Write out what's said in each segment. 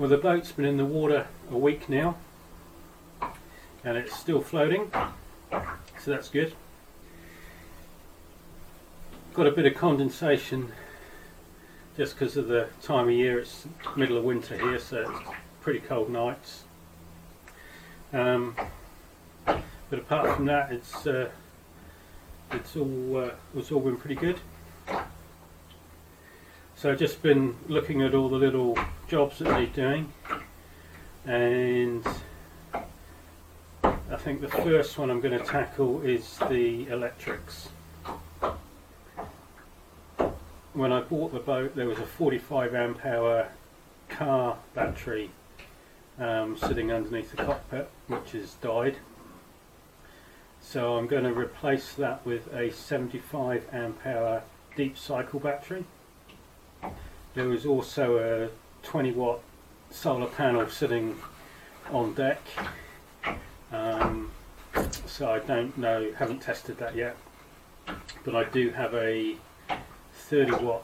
Well, the boat's been in the water a week now and it's still floating, so that's good. Got a bit of condensation just because of the time of year. It's middle of winter here, so it's pretty cold nights. But apart from that, it's all been pretty good. So I've just been looking at all the little jobs that they're doing, and I think the first one I'm going to tackle is the electrics. When I bought the boat, there was a 45 amp hour car battery sitting underneath the cockpit, which has died. So I'm going to replace that with a 75 amp hour deep cycle battery. There was also a 20 watt solar panel sitting on deck, so I don't know, haven't tested that yet, but I do have a 30 watt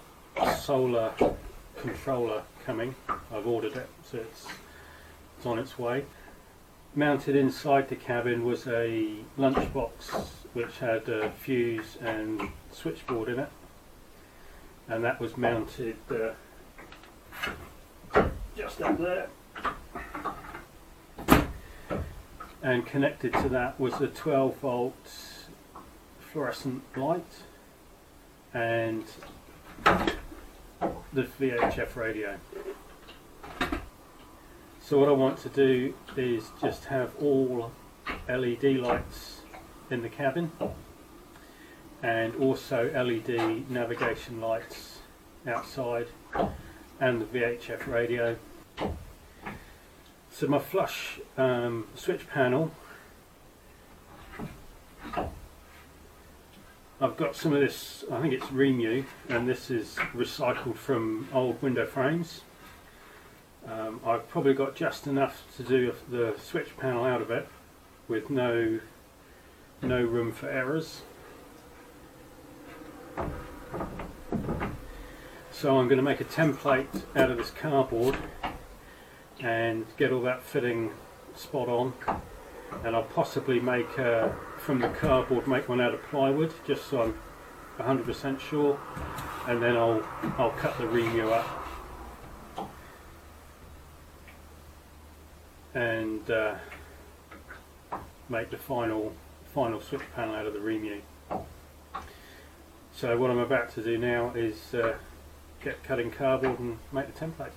solar controller coming. I've ordered it, so it's on its way. Mounted inside the cabin was a lunchbox which had a fuse and switchboard in it, and that was mounted just up there, and connected to that was a 12 volt fluorescent light and the VHF radio. So what I want to do is just have all LED lights in the cabin and also LED navigation lights outside and the VHF radio. So my flush switch panel, I've got some of this, I think it's Rimu, and this is recycled from old window frames. I've probably got just enough to do the switch panel out of it with no room for errors. So I'm going to make a template out of this cardboard and get all that fitting spot on, and I'll possibly make from the cardboard make one out of plywood, just so I'm 100% sure, and then I'll cut the Rimu up and make the final switch panel out of the Rimu. So what I'm about to do now is get cutting cardboard and make the template.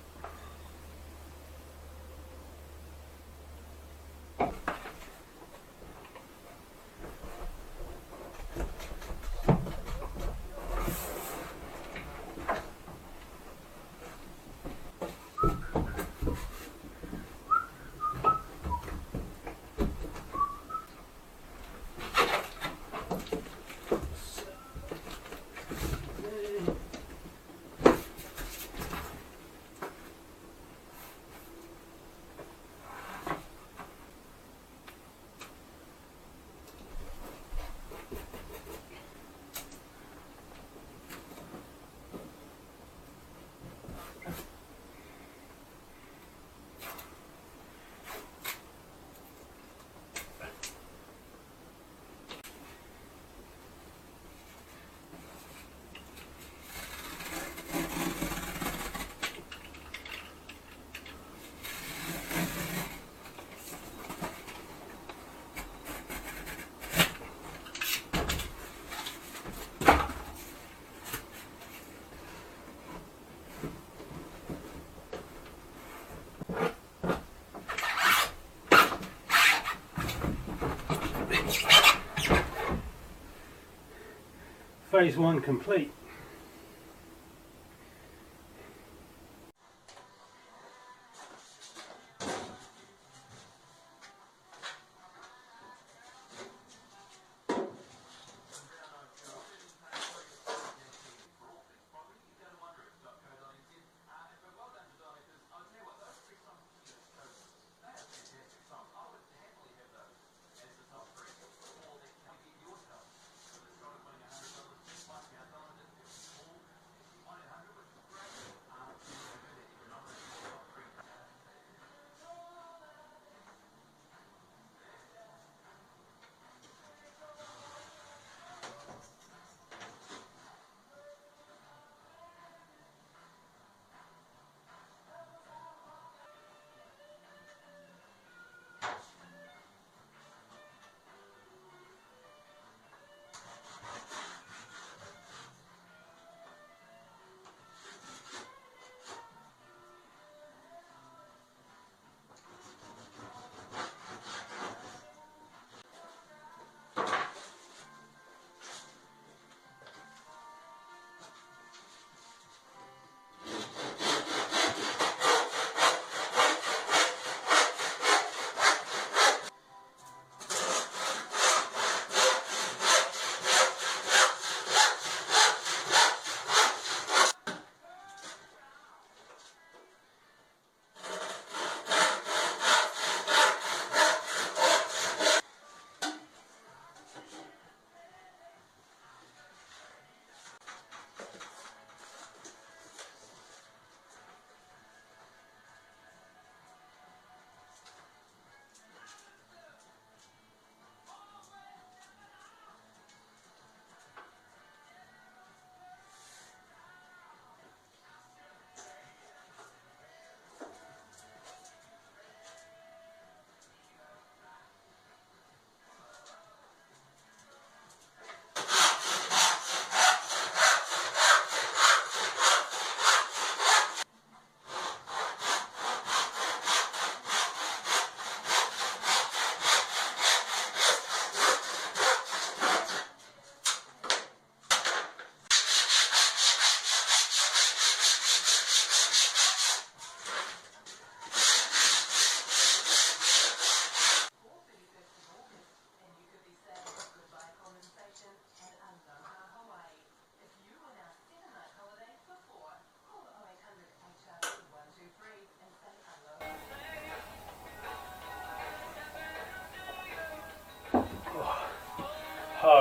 Phase 1 complete.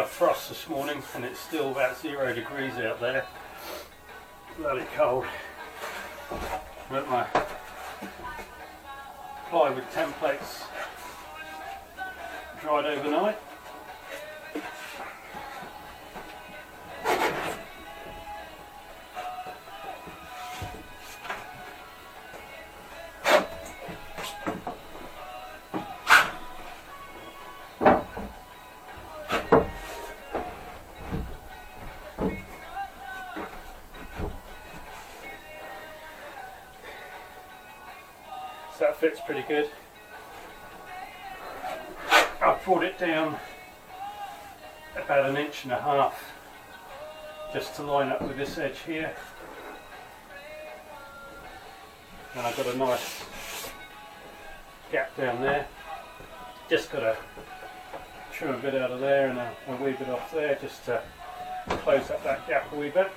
a frost this morning and it's still about 0 degrees out there. Bloody cold. But my plywood templates dried overnight. So that fits pretty good. I've brought it down about 1.5 inches just to line up with this edge here. And I've got a nice gap down there. Just got to trim a bit out of there and a wee bit off there just to close up that gap a wee bit.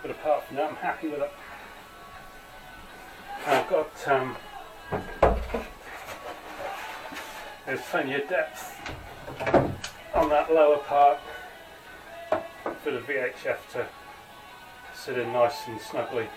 But apart from that, I'm happy with it. I've got there's plenty of depth on that lower part for the VHF to sit in nice and snugly.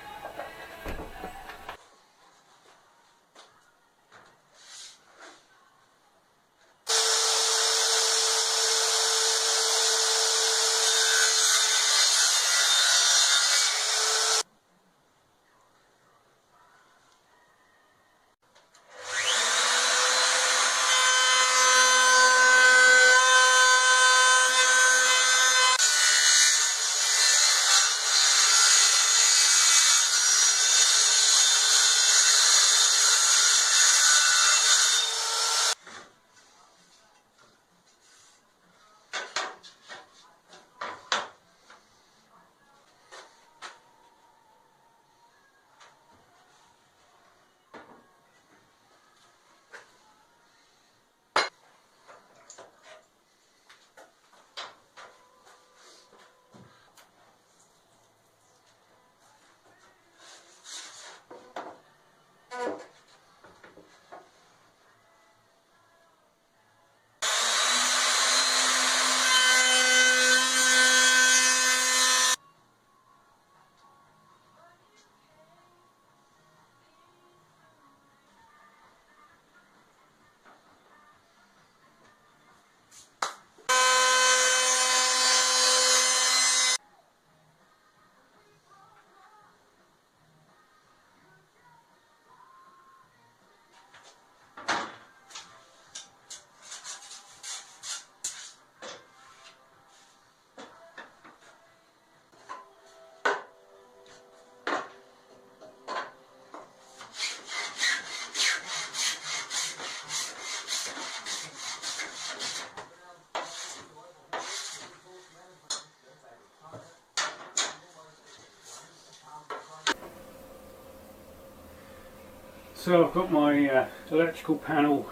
So I've got my electrical panel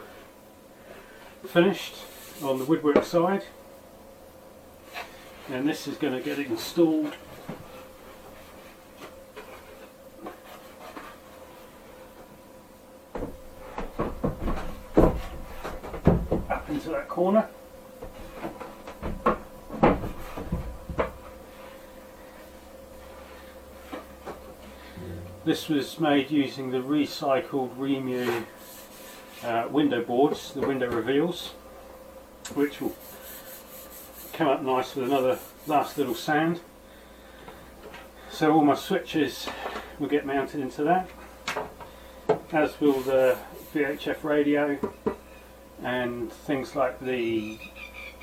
finished on the woodwork side, and this is going to get installed up into that corner. This was made using the recycled Rimu window boards, the window reveals, which will come up nice with another last little sand. So all my switches will get mounted into that, as will the VHF radio and things like the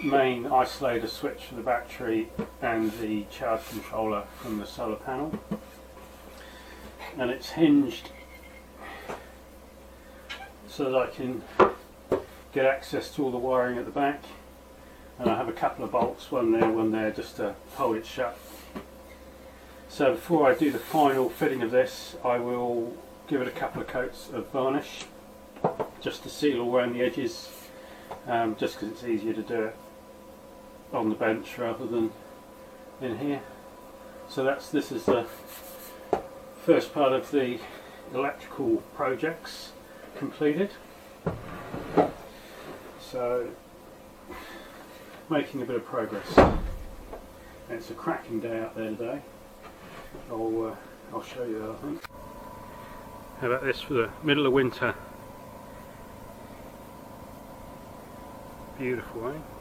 main isolator switch for the battery and the charge controller from the solar panel. And it's hinged so that I can get access to all the wiring at the back, and I have a couple of bolts, one there, just to hold it shut. So before I do the final fitting of this, I will give it a couple of coats of varnish just to seal all around the edges, just because it's easier to do it on the bench rather than in here. So this is the first part of the electrical projects completed. So making a bit of progress. It's a cracking day out there today. I'll show you that, I think. How about this for the middle of winter? Beautiful, eh?